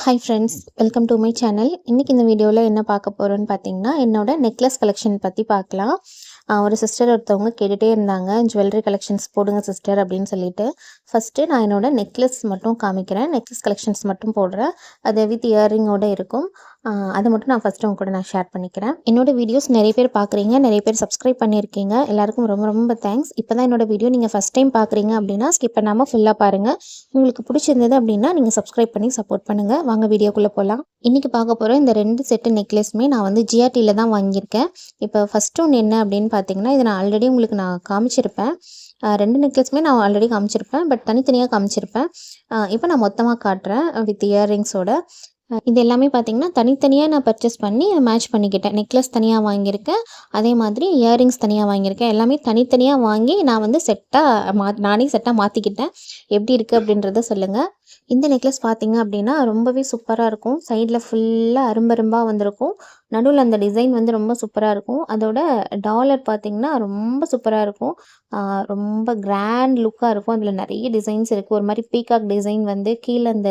Hi friends, welcome to my channel. இன்றைக்கி இந்த வீடியோவில் என்ன பார்க்க போகிறோன்னு பார்த்தீங்கன்னா, என்னோடய நெக்லஸ் கலெக்ஷன் பற்றி பார்க்கலாம். ஒரு சிஸ்டர் ஒருத்தவங்க கேட்டுகிட்டே இருந்தாங்க, ஜுவல்லரி கலெக்ஷன்ஸ் போடுங்க சிஸ்டர் அப்படின்னு சொல்லிட்டு. ஃபஸ்ட்டு நான் என்னோடய நெக்லஸ் மட்டும் காமிக்கிறேன், நெக்லஸ் கலெக்ஷன்ஸ் மட்டும் போடுறேன். அது வித் இயரிங்கோடு இருக்கும். அதை மட்டும் நான் ஃபஸ்ட்டு உங்க கூட நான் ஷேர் பண்ணிக்கிறேன். என்னோடய வீடியோஸ் நிறைய பேர் பார்க்குறீங்க, நிறைய பேர் சப்ஸ்கிரைப் பண்ணியிருக்கீங்க. எல்லாருக்கும் ரொம்ப ரொம்ப தேங்க்ஸ். இப்போ தான் என்னோடய வீடியோ நீங்கள் ஃபஸ்ட் டைம் பார்க்குறீங்க அப்படின்னா ஸ்கிப் பண்ணாமல் ஃபுல்லாக பாருங்கள். உங்களுக்கு பிடிச்சிருந்தது அப்படின்னா நீங்கள் சப்ஸ்கிரைப் பண்ணி சப்போர்ட் பண்ணுங்கள். வாங்க வீடியோக்குள்ளே போகலாம். இன்றைக்கி பார்க்க போகிற இந்த 2 செட்டு நெக்லஸுமே நான் வந்து ஜிஆர்டியில் தான் வாங்கியிருக்கேன். இப்போ ஃபஸ்ட் ஒன்று என்ன அப்படின்னு பார்த்தீங்கன்னா, இதை நான் ஆல்ரெடி உங்களுக்கு நான் காமிச்சிருப்பேன். 2 நெக்லஸுமே நான் ஆல்ரெடி காமிச்சிருப்பேன், பட் தனித்தனியாக காமிச்சிருப்பேன். இப்போ நான் மொத்தமாக காட்டுறேன் வித் இயர்ரிங்ஸோட. இது எல்லாமே பார்த்தீங்கன்னா தனித்தனியாக நான் பர்ச்சேஸ் பண்ணி மேட்ச் பண்ணிக்கிட்டேன். நெக்லஸ் தனியாக வாங்கியிருக்கேன், அதே மாதிரி இயர்ரிங்ஸ் தனியாக வாங்கியிருக்கேன். எல்லாமே தனித்தனியாக வாங்கி நான் வந்து நானே செட்டாக மாற்றிக்கிட்டேன். எப்படி இருக்குது அப்படின்றத சொல்லுங்கள். இந்த நெக்லஸ் பார்த்தீங்க அப்படின்னா ரொம்பவே சூப்பராக இருக்கும். சைடில் ஃபுல்லாக அரும்பரும்பாக வந்திருக்கும். நடுவில் அந்த டிசைன் வந்து ரொம்ப சூப்பராக இருக்கும். அதோட டாலர் பார்த்தீங்கன்னா ரொம்ப சூப்பராக இருக்கும். ரொம்ப கிராண்ட் லுக்காக இருக்கும். அதில் நிறைய டிசைன்ஸ் இருக்குது. ஒரு மாதிரி பீகாக் டிசைன் வந்து கீழே அந்த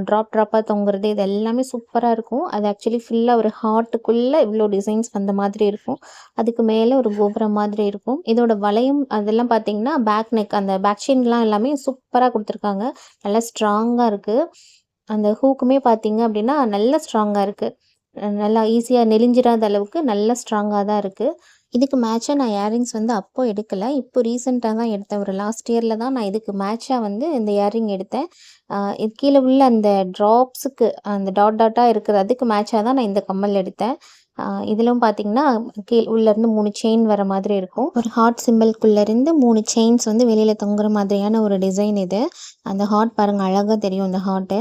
ட்ராப்பாக தொங்குறது, இது எல்லாமே சூப்பராக இருக்கும். அது ஆக்சுவலி ஃபுல்லாக ஒரு ஹார்ட்டுக்குள்ளே இவ்வளோ டிசைன்ஸ் வந்த மாதிரி இருக்கும். அதுக்கு மேலே ஒரு கோபுரம் மாதிரி இருக்கும். இதோட வளையம் அதெல்லாம் பார்த்தீங்கன்னா பேக் நெக், அந்த பேக் செயின்லாம் எல்லாமே சூப்பராக கொடுத்துருக்காங்க. நல்லா ஸ்ட்ராங்காக இருக்குது. அந்த ஹூக்குமே பார்த்தீங்க அப்படின்னா நல்லா ஸ்ட்ராங்காக இருக்குது. நல்லா ஈஸியாக நெளிஞ்சிடாத அளவுக்கு நல்லா ஸ்ட்ராங்காக தான் இருக்குது. இதுக்கு மேட்சாக நான் இயரிங்ஸ் வந்து அப்போ எடுக்கலை, இப்போ ரீசெண்டாக தான் எடுத்தேன். ஒரு லாஸ்ட் இயரில் தான் நான் இதுக்கு மேட்சாக வந்து இந்த இயரிங் எடுத்தேன். இது கீழே உள்ள அந்த ட்ராப்ஸுக்கு அந்த டாட்டாக இருக்கிற அதுக்கு மேட்சாக தான் நான் இந்த கம்மல் எடுத்தேன். இதிலும் பார்த்தீங்கன்னா உள்ளேருந்து 3 செயின் வர மாதிரி இருக்கும். ஒரு ஹார்ட் சிம்பிள்குள்ளேருந்து 3 செயின்ஸ் வந்து வெளியில் தொங்குற மாதிரியான ஒரு டிசைன் இது. அந்த ஹார்ட் பாருங்கள், அழகாக தெரியும் அந்த ஹார்ட்டு.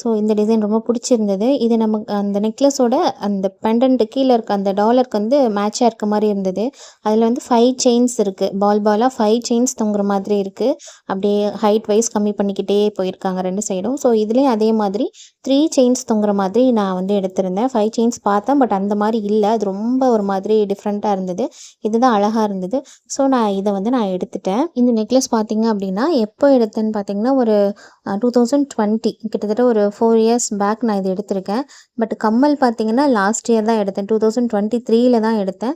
ஸோ இந்த டிசைன் ரொம்ப பிடிச்சிருந்தது. இது நமக்கு அந்த நெக்லஸோட அந்த பெண்டன்ட்டு கீழே இருக்க அந்த டாலருக்கு வந்து மேட்சாக இருக்க மாதிரி இருந்தது. அதில் வந்து 5 செயின்ஸ் இருக்குது. பாலாக 5 செயின்ஸ் தொங்குற மாதிரி இருக்குது. அப்படியே ஹைட் வைஸ் கம்மி பண்ணிக்கிட்டே போயிருக்காங்க 2 சைடும். ஸோ இதுலேயும் அதே மாதிரி 3 செயின்ஸ் தொங்குற மாதிரி நான் வந்து எடுத்திருந்தேன். 5 செயின்ஸ் பார்த்தேன், பட் அந்த மாதிரி இல்லை. அது ரொம்ப ஒரு மாதிரி டிஃப்ரெண்ட்டாக இருந்தது. இதுதான் அழகாக இருந்தது. ஸோ நான் எடுத்துட்டேன். இந்த நெக்லஸ் பார்த்தீங்க அப்படின்னா எப்போ எடுத்தேன்னு பார்த்தீங்கன்னா ஒரு 2020, கிட்டத்தட்ட ஒரு 4 இயர்ஸ் பேக் நான் இது எடுத்திருக்கேன். பட் கம்மல் பார்த்தீங்கன்னா லாஸ்ட் இயர் தான் எடுத்தேன். 2023 தான் எடுத்தேன்.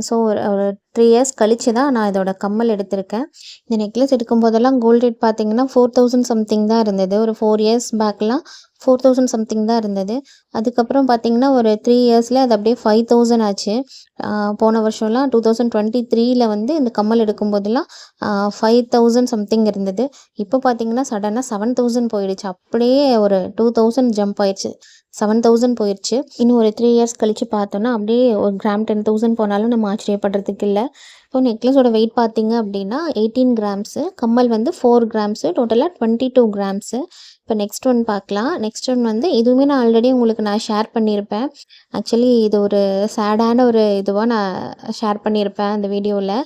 ஸோ ஒரு 3 இயர்ஸ் கழித்து தான் நான் இதோட கம்மல் எடுத்திருக்கேன். இந்த நெக்லஸ் எடுக்கும்போதெல்லாம் கோல்ட் ரேட் பார்த்தீங்கன்னா 4000 சம்திங் தான் இருந்தது. ஒரு 4 இயர்ஸ் பேக்லாம் 4000 சம்திங் தான் இருந்தது. அதுக்கப்புறம் பார்த்தீங்கன்னா ஒரு 3 இயர்ஸில் அது அப்படியே 5000 ஆச்சு. போன வருஷம்லாம் 2023 வந்து இந்த கம்மல் எடுக்கும்போதெல்லாம் 5000 சம்திங் இருந்தது. இப்போ பார்த்தீங்கன்னா சடனாக 7000 போயிடுச்சு. அப்படியே ஒரு 2000 ஜம்ப் ஆயிடுச்சு. 7000 போயிடுச்சு. இன்னும் ஒரு 3 இயர்ஸ் கழித்து பார்த்தோன்னா அப்படியே ஒரு கிராம் 10,000 போனாலும் நம்ம ஆச்சரியப்படுறதுக்கு இல்லை. இப்போ நெக்லஸோட வெயிட் பார்த்தீங்க அப்படின்னா 18 கிராம்ஸு, கம்மல் வந்து 4 கிராம்ஸு, டோட்டலாக 22 கிராம்ஸு. இப்போ நெக்ஸ்ட் ஒன் பார்க்கலாம். நெக்ஸ்ட் ஒன் வந்து இதுவுமே நான் ஆல்ரெடி உங்களுக்கு நான் ஷேர் பண்ணியிருப்பேன். ஆக்சுவலி இது ஒரு சேடான ஒரு இதுவாக நான் ஷேர் பண்ணியிருப்பேன் அந்த வீடியோவில்.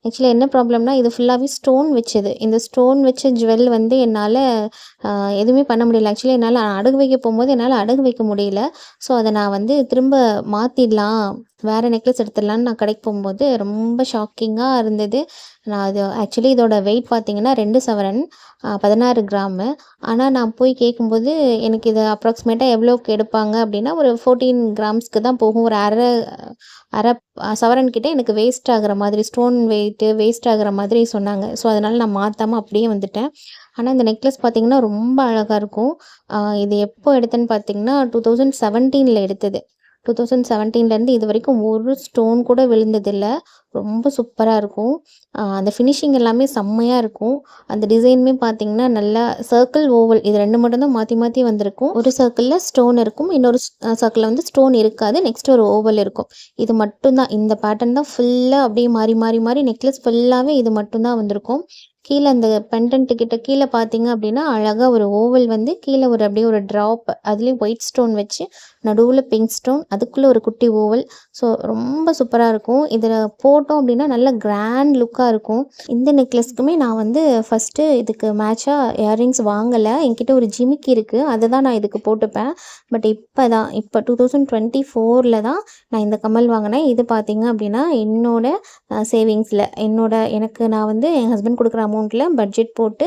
ஆக்சுவலி என்ன ப்ராப்ளம்னா இது ஃபுல்லாகவே ஸ்டோன் வச்சது. இந்த ஸ்டோன் வச்ச ஜுவல் வந்து என்னால் எதுவுமே பண்ண முடியல. ஆக்சுவலி என்னால் அடகு வைக்க போகும்போது என்னால் அடகு வைக்க முடியல. ஸோ அதை நான் வந்து திரும்ப மாற்றிடலாம், வேறு நெக்லஸ் எடுத்துடலான்னு நான் கடைக்கு போகும்போது ரொம்ப ஷாக்கிங்காக இருந்தது. நான் அது ஆக்சுவலி இதோட வெயிட் பார்த்தீங்கன்னா 2 சவரன் 16 கிராமு. ஆனால் நான் போய் கேட்கும்போது எனக்கு இது அப்ராக்சிமேட்டாக எவ்வளோக்கு எடுப்பாங்க அப்படின்னா ஒரு 14 கிராம்ஸ்க்கு தான் போகும். ஒரு அரை சவரன்கிட்ட எனக்கு வேஸ்ட் ஆகிற மாதிரி, ஸ்டோன் வெயிட்டு வேஸ்ட் ஆகிற மாதிரி சொன்னாங்க. ஸோ அதனால் நான் மாற்றாமல் அப்படியே வந்துட்டேன். ஆனால் இந்த நெக்லஸ் பார்த்திங்கன்னா ரொம்ப அழகாக இருக்கும். இது எப்போ எடுத்தேன்னு பார்த்தீங்கன்னா 2017 எடுத்தது. 2017 இது வரைக்கும் ஒரு ஸ்டோன் கூட விழுந்ததில்லை. ரொம்ப சூப்பராக இருக்கும். அந்த ஃபினிஷிங் எல்லாமே செம்மையாக இருக்கும். அந்த டிசைனுமே பார்த்திங்கன்னா நல்லா சர்க்கிள், ஓவல் இது 2 மட்டும்தான் மாற்றி மாற்றி வந்திருக்கும். ஒரு சர்க்கிளில் ஸ்டோன் இருக்கும், இன்னொரு சர்க்கிளில் வந்து ஸ்டோன் இருக்காது. நெக்ஸ்ட் ஒரு ஓவல் இருக்கும். இது மட்டும்தான், இந்த பேட்டர்ன் தான் ஃபுல்லாக அப்படியே மாறி மாறி மாறி நெக்லஸ் ஃபுல்லாகவே இது மட்டும்தான் வந்திருக்கும். கீழே அந்த பெண்டன்ட்டுக்கிட்ட கீழே பார்த்தீங்க அப்படின்னா அழகாக ஒரு ஓவல் வந்து கீழே ஒரு அப்படியே ஒரு ட்ராப், அதுலேயும் ஒயிட் ஸ்டோன் வச்சு நடுவில் பிங்க் ஸ்டோன், அதுக்குள்ளே ஒரு குட்டி ஓவல். ஸோ ரொம்ப சூப்பராக இருக்கும். இதில் போட்டோம் அப்படின்னா நல்ல கிராண்ட் லுக்காக இருக்கும். இந்த நெக்லஸ்க்குமே நான் வந்து ஃபஸ்ட்டு இதுக்கு மேட்சாக இயரிங்ஸ் வாங்கலை. என்கிட்ட ஒரு ஜிமிக்கி இருக்குது, அதை தான் நான் இதுக்கு போட்டுப்பேன். பட் இப்போ 2024 தான் நான் இந்த கம்மல் வாங்கினேன். இது பார்த்தீங்க அப்படின்னா என்னோட சேவிங்ஸில் எனக்கு நான் வந்து என் ஹஸ்பண்ட் கொடுக்குற அமௌண்ட்டில் பட்ஜெட் போட்டு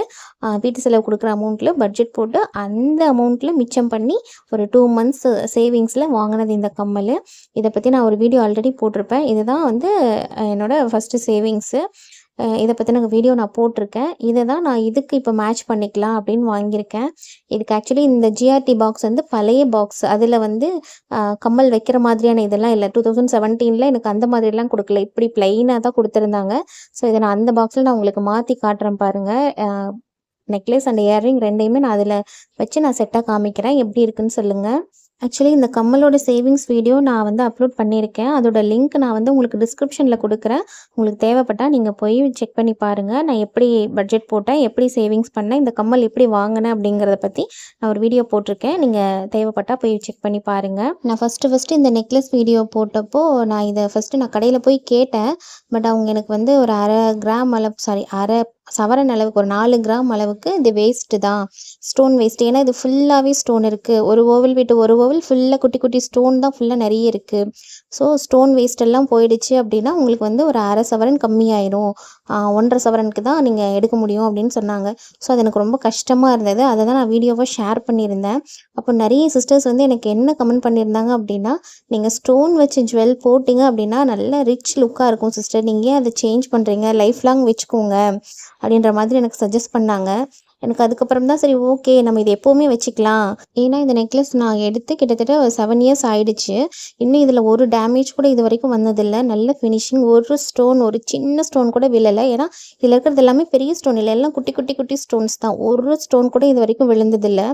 வீட்டு செலவு கொடுக்குற அமௌண்ட்டில் பட்ஜெட் போட்டு அந்த அமௌண்ட்டில் மிச்சம் பண்ணி ஒரு 2 மந்த்ஸ் சேவிங்ஸில் வாங்கினது இந்த கம்மல். இதை பற்றி நான் ஒரு வீடியோ ஆல்ரெடி போட்டிருப்பேன். இதுதான் வந்து என்னோடய ஃபஸ்ட்டு சேவிங்ஸு. இதை பற்றின வீடியோ நான் போட்டிருக்கேன். இதை தான் நான் இதுக்கு இப்போ மேட்ச் பண்ணிக்கலாம் அப்படின்னு வாங்கியிருக்கேன். இதுக்கு ஆக்சுவலி இந்த ஜிஆர்டி பாக்ஸ் வந்து பழைய பாக்ஸ். அதில் வந்து கம்மல் வைக்கிற மாதிரியான இதெல்லாம் இல்லை. 2017 எனக்கு அந்த மாதிரிலாம் கொடுக்கல. இப்படி ப்ளைனாக தான் கொடுத்துருந்தாங்க. ஸோ இதை நான் அந்த பாக்ஸில் நான் உங்களுக்கு மாற்றி காட்டுறேன் பாருங்கள். நெக்லஸ் அண்ட் இயர்ரிங் ரெண்டையுமே நான் அதில் வச்சு நான் செட்டாக காமிக்கிறேன். எப்படி இருக்குன்னு சொல்லுங்கள். ஆக்சுவலி இந்த கம்மலோட சேவிங்ஸ் வீடியோ நான் வந்து அப்லோட் பண்ணியிருக்கேன். அதோட லிங்க் நான் வந்து உங்களுக்கு டிஸ்கிரிப்ஷனில் கொடுக்குறேன். உங்களுக்கு தேவைப்பட்டால் நீங்கள் போய் செக் பண்ணி பாருங்கள். நான் எப்படி பட்ஜெட் போட்டேன், எப்படி சேவிங்ஸ் பண்ணேன், இந்த கம்மல் எப்படி வாங்கினேன் அப்படிங்கிறத பற்றி நான் ஒரு வீடியோ போட்டிருக்கேன். நீங்கள் தேவைப்பட்டால் போய் செக் பண்ணி பாருங்கள். நான் ஃபஸ்ட்டு இந்த நெக்லஸ் வீடியோ போட்டப்போ நான் இதை நான் கடையில் போய் கேட்டேன். பட் அவங்க எனக்கு வந்து ஒரு அரை சவரன் அளவுக்கு ஒரு 4 கிராம் அளவுக்கு இது வேஸ்ட்டு தான், ஸ்டோன் வேஸ்ட்டு. ஏன்னா இது ஃபுல்லாகவே ஸ்டோன் இருக்குது. ஒரு ஓவல் விட்டு ஒரு ஓவல் ஃபுல்லாக குட்டி குட்டி ஸ்டோன் தான் ஃபுல்லாக நிறைய இருக்குது. ஸோ ஸ்டோன் வேஸ்ட் எல்லாம் போயிடுச்சு அப்படின்னா உங்களுக்கு வந்து ஒரு அரை சவரன் கம்மியாயிடும், 1.5 சவரனுக்கு தான் நீங்கள் எடுக்க முடியும் அப்படின்னு சொன்னாங்க. ஸோ அது எனக்கு ரொம்ப கஷ்டமாக இருந்தது. அதை தான் நான் வீடியோவாக ஷேர் பண்ணியிருந்தேன். அப்போ நிறைய சிஸ்டர்ஸ் வந்து எனக்கு என்ன கமெண்ட் பண்ணியிருந்தாங்க அப்படின்னா, நீங்கள் ஸ்டோன் வச்சு ஜுவல் போட்டிங்க அப்படின்னா நல்ல ரிச் லுக்காக இருக்கும் சிஸ்டர், நீங்கள் ஏன் அதை சேஞ்ச் பண்ணுறீங்க, லைஃப் லாங் வச்சுக்கோங்க அப்படின்ற மாதிரி எனக்கு சஜஸ்ட் பண்ணாங்க. எனக்கு அதுக்கப்புறம் தான் சரி ஓகே நம்ம இது எப்போவுமே வச்சுக்கலாம். ஏன்னா இந்த நெக்லஸ் நான் எடுத்து கிட்டத்தட்ட 7 இயர்ஸ் ஆகிடுச்சு. இன்னும் இதில் ஒரு டேமேஜ் கூட இது வரைக்கும் வந்ததில்லை. நல்ல ஃபினிஷிங், ஒரு சின்ன ஸ்டோன் கூட விழலை. ஏன்னா இதில் இருக்கிறது எல்லாமே பெரிய ஸ்டோன் இல்லை, எல்லாம் குட்டி குட்டி குட்டி ஸ்டோன்ஸ் தான். ஒரு ஸ்டோன் கூட இது வரைக்கும் விழுந்ததில்லை.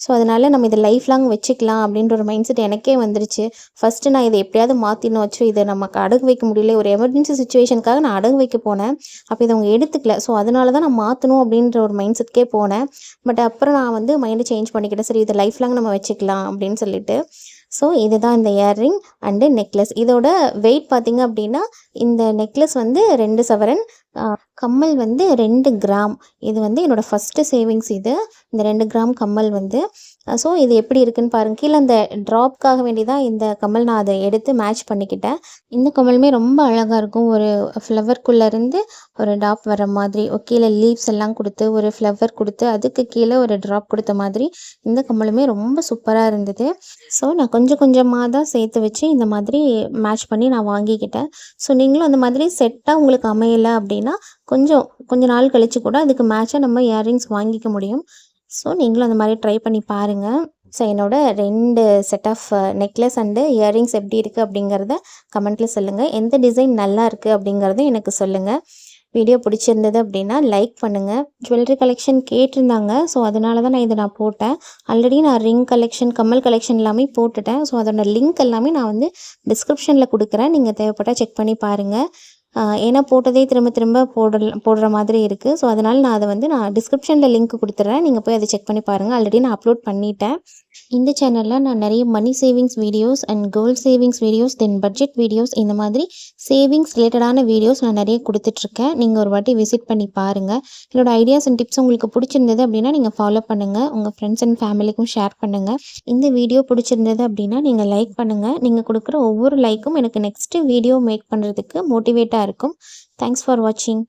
ஸோ அதனால் நம்ம இதை லைஃப் லாங் வச்சுக்கலாம் அப்படின்ற ஒரு மைண்ட் செட் எனக்கே வந்துருச்சு. ஃபஸ்ட்டு நான் இதை எப்படியாவது மாற்றினோம் வச்சு இதை நமக்கு அடகு வைக்க முடியல. ஒரு எமர்ஜென்சி சுச்சுவேஷனுக்காக நான் அடகு வைக்க போனேன். அப்போ இதை அவங்க எடுத்துக்கல. ஸோ அதனால தான் நான் மாற்றணும் அப்படின்ற ஒரு மைண்ட் செட்கே போனேன். பட் அப்புறம் நான் வந்து மைண்டை சேஞ்ச் பண்ணிக்கிட்டேன். சரி இதை லைஃப் லாங் நம்ம வச்சுக்கலாம் அப்படின்னு சொல்லிட்டு. ஸோ இதுதான் இந்த இயர்ரிங் அண்டு நெக்லஸ். இதோட வெயிட் பார்த்திங்க அப்படின்னா இந்த நெக்லஸ் வந்து 2 சவரன், கம்மல் வந்து 2 கிராம். இது வந்து என்னோடய ஃபஸ்ட்டு சேவிங்ஸ் இது, இந்த 2 கிராம் கம்மல் வந்து. ஸோ இது எப்படி இருக்குன்னு பாருங்கள். கீழே அந்த ட்ராப்காக வேண்டி தான் இந்த கம்மல் நான் அதை எடுத்து மேட்ச் பண்ணிக்கிட்டேன். இந்த கம்மலுமே ரொம்ப அழகாக இருக்கும். ஒரு ஃப்ளவர்க்குள்ளேருந்து ஒரு டாப் வர மாதிரி, கீழே லீவ்ஸ் எல்லாம் கொடுத்து ஒரு ஃப்ளவர் கொடுத்து அதுக்கு கீழே ஒரு ட்ராப் கொடுத்த மாதிரி இந்த கம்மலுமே ரொம்ப சூப்பராக இருந்தது. ஸோ நான் கொஞ்சம் கொஞ்சமாக தான் சேர்த்து வச்சு இந்த மாதிரி மேட்ச் பண்ணி நான் வாங்கிக்கிட்டேன். ஸோ நீங்களும் அந்த மாதிரி செட்டாக உங்களுக்கு அமையலை அப்படின்னா கொஞ்சம் நாள் கழித்து கூட அதுக்கு மேட்சாக நம்ம இயர்ரிங்ஸ் வாங்கிக்க முடியும். ஸோ நீங்களும் அந்த மாதிரி ட்ரை பண்ணி பாருங்கள். ஸோ என்னோட 2 set of necklace and earrings எப்படி இருக்குது அப்படிங்கிறத கமெண்ட்டில் சொல்லுங்கள். எந்த டிசைன் நல்லா இருக்குது அப்படிங்கிறத எனக்கு சொல்லுங்கள். வீடியோ பிடிச்சிருந்தது அப்படின்னா லைக் பண்ணுங்கள். ஜுவல்லரி கலெக்ஷன் கேட்டிருந்தாங்க. ஸோ அதனால தான் நான் போட்டேன். ஆல்ரெடி நான் ரிங் கலெக்ஷன், கம்மல் கலெக்ஷன் எல்லாமே போட்டுட்டேன். ஸோ அதோட லிங்க் எல்லாமே நான் வந்து டிஸ்கிரிப்ஷனில் கொடுக்குறேன். நீங்கள் தேவைப்பட்டால் செக் பண்ணி பாருங்கள். ஏன்னா போட்டதே திரும்ப போடுற மாதிரி இருக்குது. ஸோ அதனால் நான் அதை வந்து டிஸ்கிரிப்ஷனில் லிங்க் கொடுத்துட்றேன். நீங்கள் போய் அதை செக் பண்ணி பாருங்கள். ஆல்ரெடி நான் அப்லோட் பண்ணிட்டேன். இந்த சேனலில் நான் நிறைய money savings videos and gold savings videos, then budget videos, இந்த மாதிரி சேவிங்ஸ் ரிலேட்டடான வீடியோஸ் நான் நிறைய கொடுத்துட்ருக்கேன். நீங்கள் ஒரு வாட்டி விசிட் பண்ணி பாருங்கள். என்னோடய ஐடியாஸ் அண்ட் டிப்ஸ் உங்களுக்கு பிடிச்சிருந்தது அப்படின்னா நீங்கள் ஃபாலோ பண்ணுங்கள். உங்கள் ஃப்ரெண்ட்ஸ் அண்ட் ஃபேமிலிக்கும் ஷேர் பண்ணுங்கள். இந்த வீடியோ பிடிச்சிருந்தது அப்படின்னா நீங்கள் லைக் பண்ணுங்கள். நீங்கள் கொடுக்குற ஒவ்வொரு லைக்கும் எனக்கு நெக்ஸ்ட்டு வீடியோ மேக் பண்ணுறதுக்கு மோட்டிவேட்டாக இருக்கும். தேங்க்ஸ் ஃபார் வாட்சிங்.